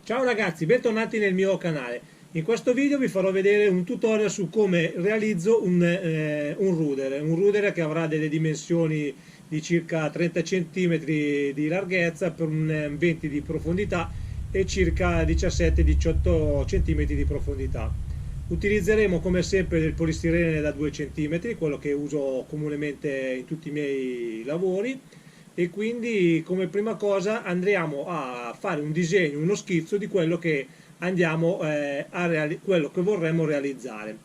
Ciao ragazzi, bentornati nel mio canale. In questo video vi farò vedere un tutorial su come realizzo un rudere che avrà delle dimensioni di circa 30 cm di larghezza per un 20 di profondità e circa 17-18 cm di profondità. Utilizzeremo come sempre del polistirene da 2 cm, quello che uso comunemente in tutti i miei lavori, e quindi come prima cosa andremo a fare un disegno, uno schizzo di quello che quello che vorremmo realizzare.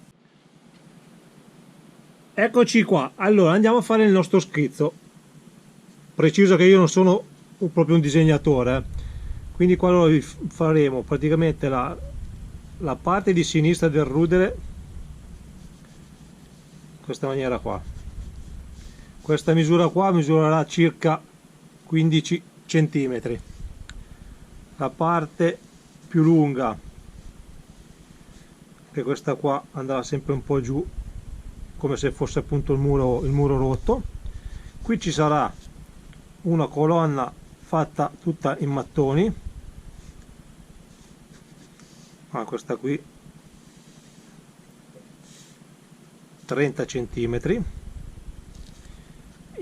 Eccoci qua, allora andiamo a fare il nostro schizzo. Preciso che io non sono proprio un disegnatore, quindi qua faremo praticamente la parte di sinistra del rudere in questa maniera qua. Questa misura qua misurerà circa 15 cm. La parte più lunga, che questa qua andrà sempre un po' giù come se fosse appunto il muro rotto. Qui ci sarà una colonna fatta tutta in mattoni, questa qui 30 cm.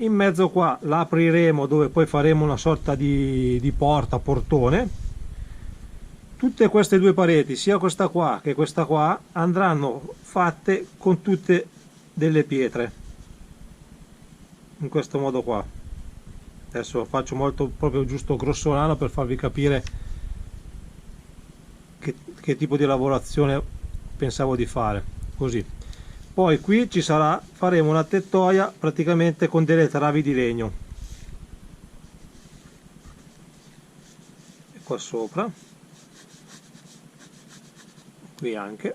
In mezzo qua la apriremo, dove poi faremo una sorta di portone. Tutte queste due pareti, sia questa qua che questa qua, andranno fatte con tutte delle pietre in questo modo qua. Adesso lo faccio molto proprio giusto grossolano per farvi capire che tipo di lavorazione pensavo di fare. Così. Poi qui ci sarà, faremo una tettoia praticamente con delle travi di legno. E qua sopra, qui anche.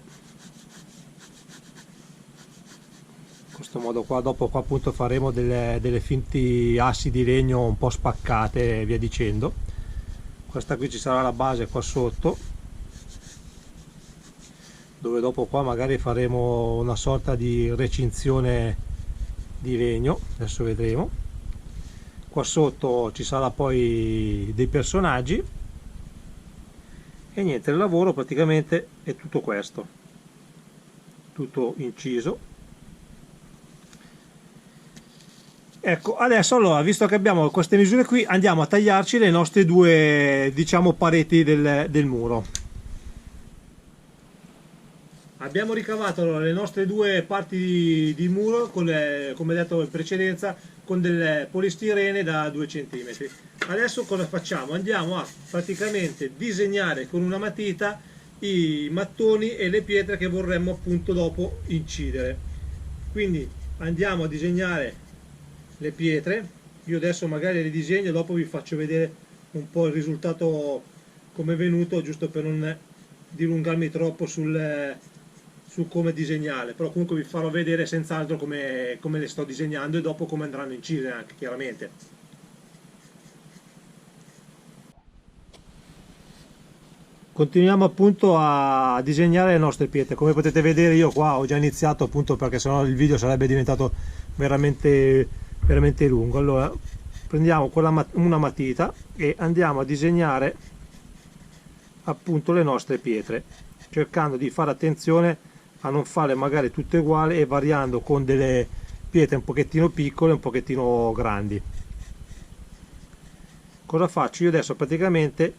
In questo modo qua, dopo qua appunto faremo delle finti assi di legno un po' spaccate e via dicendo. Questa qui ci sarà la base qua sotto, dove dopo qua magari faremo una sorta di recinzione di legno, adesso vedremo. Qua sotto ci sarà poi dei personaggi e niente, il lavoro praticamente è tutto questo, tutto inciso. Ecco, adesso allora, visto che abbiamo queste misure qui, andiamo a tagliarci le nostre due, diciamo, pareti del muro. Abbiamo ricavato allora le nostre due parti di muro, come detto in precedenza, con del polistirene da 2 cm. Adesso cosa facciamo? Andiamo a praticamente disegnare con una matita i mattoni e le pietre che vorremmo appunto dopo incidere. Quindi andiamo a disegnare le pietre. Io adesso magari le disegno e dopo vi faccio vedere un po' il risultato come è venuto, giusto per non dilungarmi troppo su come disegnare, però comunque vi farò vedere senz'altro come le sto disegnando e dopo come andranno incise anche, chiaramente. Continuiamo appunto a disegnare le nostre pietre. Come potete vedere io qua ho già iniziato, appunto perché sennò il video sarebbe diventato veramente lungo. Allora prendiamo una matita e andiamo a disegnare appunto le nostre pietre, cercando di fare attenzione a non farle magari tutte uguali e variando con delle pietre un pochettino piccole e un pochettino grandi. Cosa faccio? Io adesso praticamente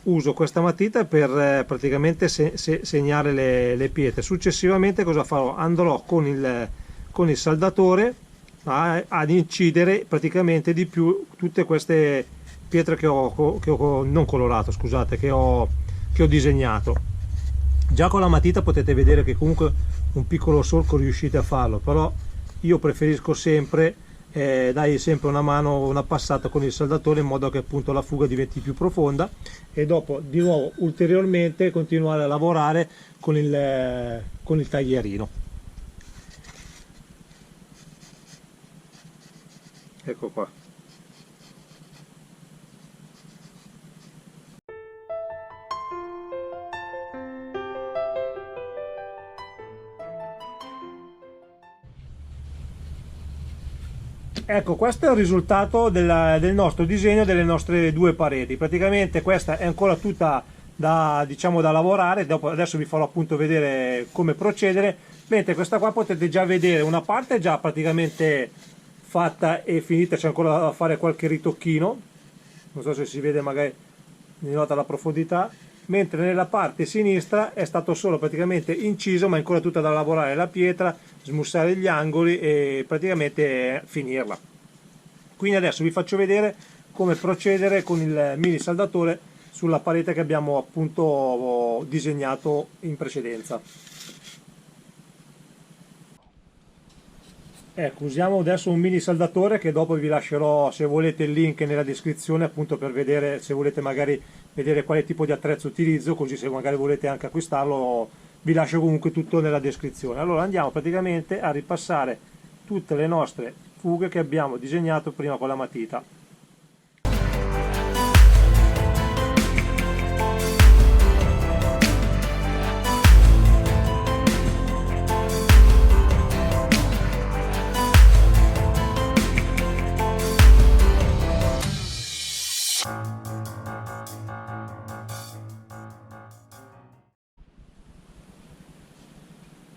uso questa matita per praticamente segnare le pietre. Successivamente cosa farò? Andrò con il saldatore ad incidere praticamente di più tutte queste pietre che ho non colorato, scusate, che ho disegnato. Già con la matita potete vedere che comunque un piccolo solco riuscite a farlo, però io preferisco sempre dai sempre una mano, una passata con il saldatore, in modo che appunto la fuga diventi più profonda, e dopo di nuovo ulteriormente continuare a lavorare con il taglierino. Ecco qua. Ecco, questo è il risultato del nostro disegno delle nostre due pareti. Praticamente questa è ancora tutta da, diciamo, da lavorare. Adesso vi farò appunto vedere come procedere, mentre questa qua potete già vedere una parte è già praticamente fatta e finita, c'è ancora da fare qualche ritocchino, non so se si vede, magari si nota la profondità, mentre nella parte sinistra è stato solo praticamente inciso, ma è ancora tutta da lavorare la pietra, smussare gli angoli e praticamente finirla. Quindi adesso vi faccio vedere come procedere con il mini saldatore sulla parete che abbiamo appunto disegnato in precedenza. Ecco, usiamo adesso un mini saldatore che dopo vi lascerò, se volete, il link nella descrizione, appunto per vedere, se volete magari vedere quale tipo di attrezzo utilizzo, così se magari volete anche acquistarlo vi lascio comunque tutto nella descrizione. Allora andiamo praticamente a ripassare tutte le nostre fughe che abbiamo disegnato prima con la matita.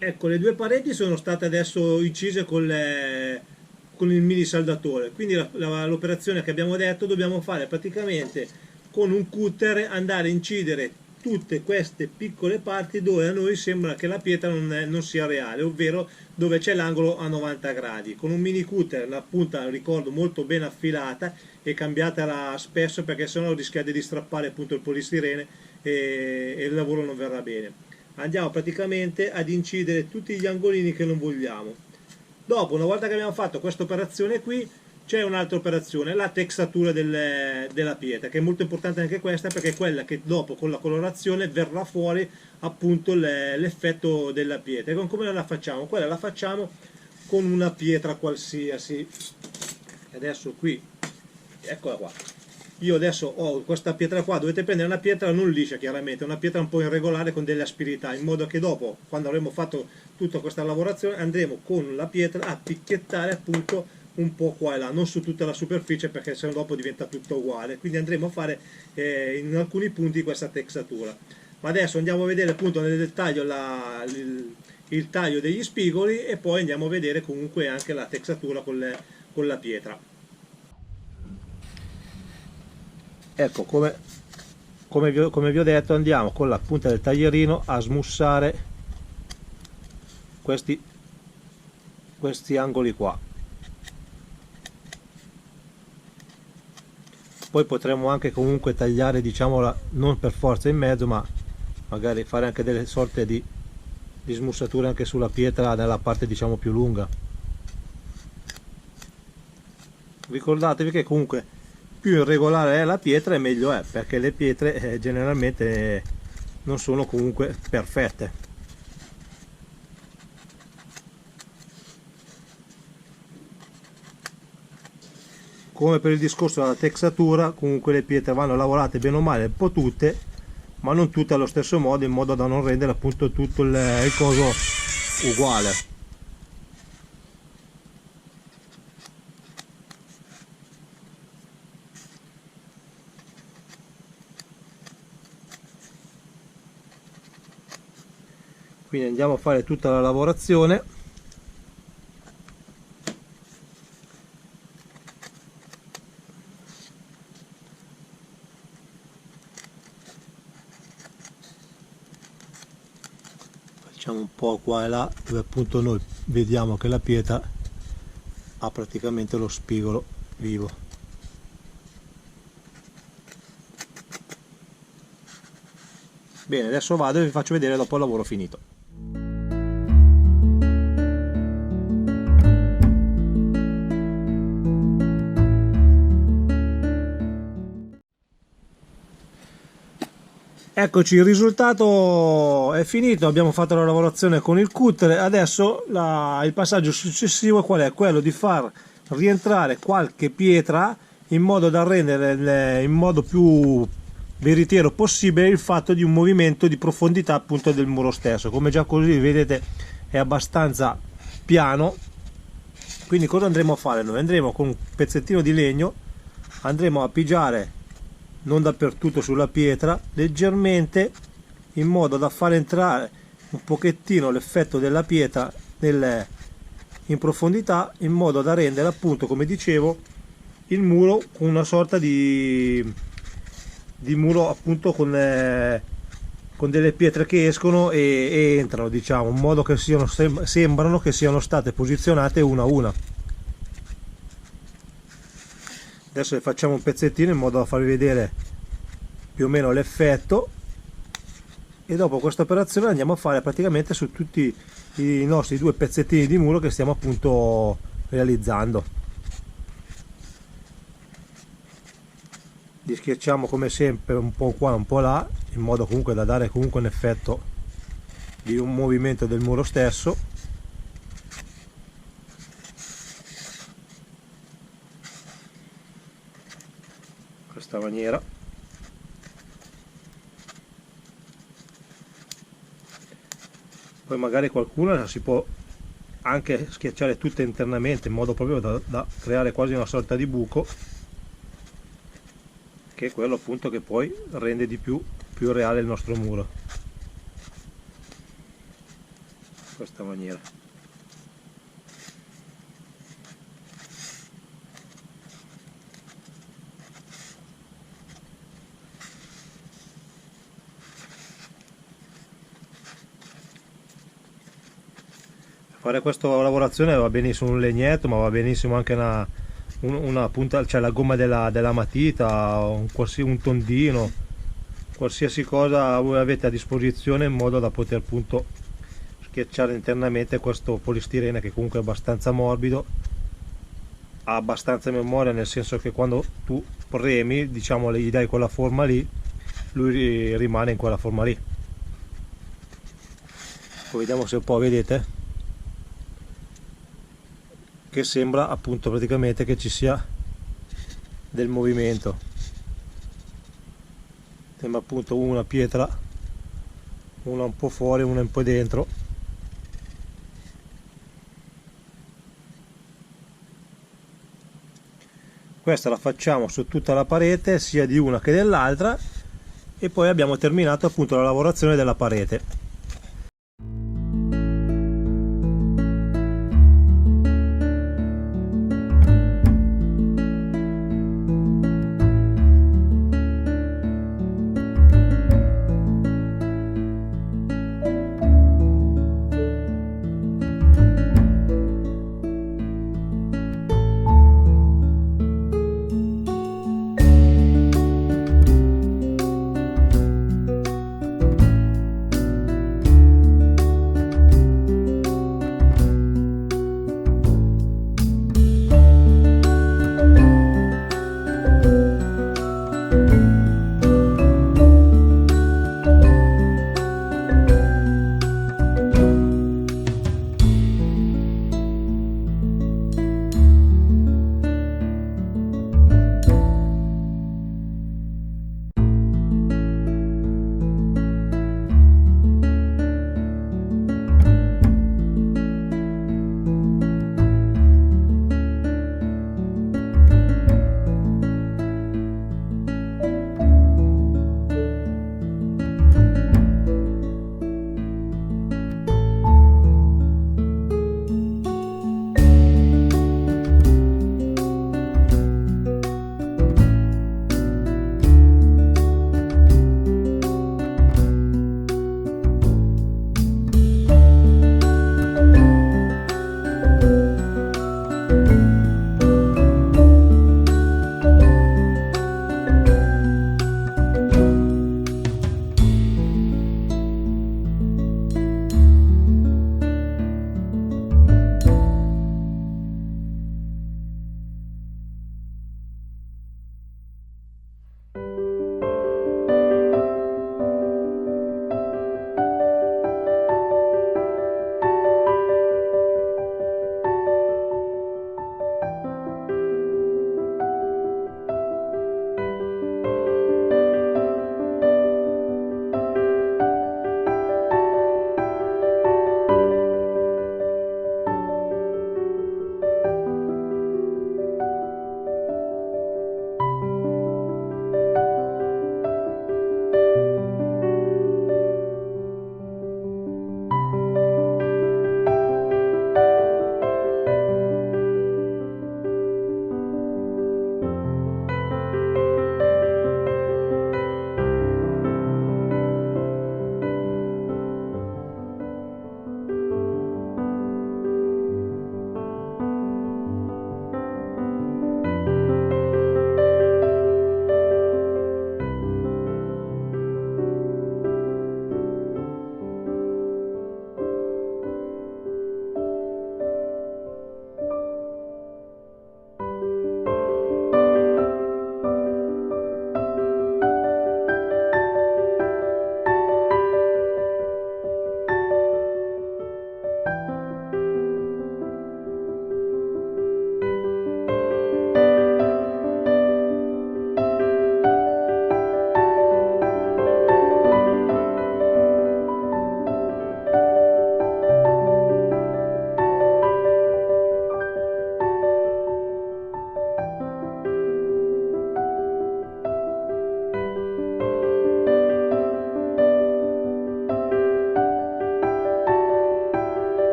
Ecco, le due pareti sono state adesso incise con il mini saldatore, quindi l'operazione che abbiamo detto dobbiamo fare praticamente con un cutter, andare a incidere tutte queste piccole parti dove a noi sembra che la pietra non sia reale, ovvero dove c'è l'angolo a 90 gradi. Con un mini cutter la punta, ricordo, molto ben affilata e cambiatela spesso, perché sennò rischiate di strappare appunto il polistirene e il lavoro non verrà bene. Andiamo praticamente ad incidere tutti gli angolini che non vogliamo. Dopo, una volta che abbiamo fatto questa operazione qui, c'è un'altra operazione, la texatura della pietra, che è molto importante anche questa, perché è quella che dopo con la colorazione verrà fuori appunto l'effetto della pietra. E come la facciamo? Quella la facciamo con una pietra qualsiasi. Adesso qui, eccola qua. Io adesso ho questa pietra qua, dovete prendere una pietra non liscia, chiaramente, una pietra un po' irregolare con delle asperità, in modo che dopo, quando avremo fatto tutta questa lavorazione, andremo con la pietra a picchiettare appunto un po' qua e là, non su tutta la superficie, perché sennò dopo diventa tutto uguale. Quindi andremo a fare in alcuni punti questa texatura. Ma adesso andiamo a vedere appunto nel dettaglio il taglio degli spigoli, e poi andiamo a vedere comunque anche la texatura con la pietra. Ecco, come vi ho detto, andiamo con la punta del taglierino a smussare questi angoli qua. Poi potremo anche comunque tagliare, diciamo, non per forza in mezzo, ma magari fare anche delle sorte di smussature anche sulla pietra nella parte, diciamo, più lunga. Ricordatevi che comunque più irregolare è la pietra e meglio è, perché le pietre generalmente non sono comunque perfette. Come per il discorso della texatura, comunque le pietre vanno lavorate bene o male un po' tutte, ma non tutte allo stesso modo, in modo da non rendere appunto tutto il coso uguale. Quindi andiamo a fare tutta la lavorazione. Facciamo un po' qua e là, dove appunto noi vediamo che la pietra ha praticamente lo spigolo vivo. Bene, adesso vado e vi faccio vedere dopo il lavoro finito. Eccoci, il risultato è finito, abbiamo fatto la lavorazione con il cutter. Adesso il passaggio successivo qual è? Quello di far rientrare qualche pietra in modo da rendere in modo più veritiero possibile il fatto di un movimento di profondità appunto del muro stesso. Come già così vedete è abbastanza piano, Quindi cosa andremo a fare? Noi andremo con un pezzettino di legno, andremo a pigiare non dappertutto sulla pietra, leggermente, in modo da far entrare un pochettino l'effetto della pietra in profondità, in modo da rendere, appunto, come dicevo, il muro con una sorta di muro, appunto, con delle pietre che escono e entrano, diciamo, in modo che sembrano che siano state posizionate una a una. Adesso le facciamo un pezzettino in modo da farvi vedere più o meno l'effetto, e dopo questa operazione andiamo a fare praticamente su tutti i nostri 2 pezzettini di muro che stiamo appunto realizzando. Li schiacciamo come sempre un po' qua un po' là, in modo comunque da dare comunque un effetto di un movimento del muro stesso. In questa maniera. Poi magari qualcuno si può anche schiacciare tutte internamente, in modo proprio da creare quasi una sorta di buco, che è quello appunto che poi rende di più reale il nostro muro. In questa maniera. Fare questa lavorazione va benissimo un legnetto, ma va benissimo anche una punta, cioè la gomma della matita, un tondino, qualsiasi cosa voi avete a disposizione, in modo da poter appunto schiacciare internamente questo polistirene, che comunque è abbastanza morbido, ha abbastanza memoria, nel senso che quando tu premi, diciamo, gli dai quella forma lì, lui rimane in quella forma lì. Poi vediamo se un po' vedete che sembra appunto praticamente che ci sia del movimento. Sembra appunto una pietra, una un po' fuori, una un po' dentro. Questa la facciamo su tutta la parete, sia di una che dell'altra, e poi abbiamo terminato appunto la lavorazione della parete.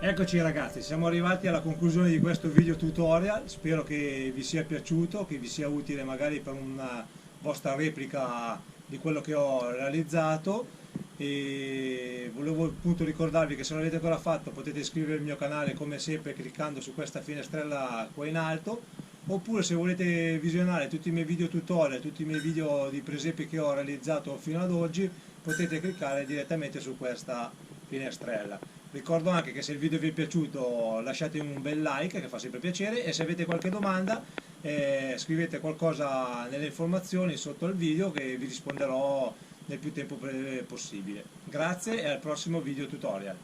Eccoci ragazzi, siamo arrivati alla conclusione di questo video tutorial, spero che vi sia piaciuto, che vi sia utile magari per una vostra replica di quello che ho realizzato, e volevo appunto ricordarvi che se non l'avete ancora fatto potete iscrivervi al mio canale come sempre cliccando su questa finestrella qua in alto, oppure se volete visionare tutti i miei video tutorial, tutti i miei video di presepi che ho realizzato fino ad oggi, potete cliccare direttamente su questa finestrella. Ricordo anche che se il video vi è piaciuto lasciate un bel like che fa sempre piacere, e se avete qualche domanda scrivete qualcosa nelle informazioni sotto al video che vi risponderò nel più tempo possibile. Grazie e al prossimo video tutorial.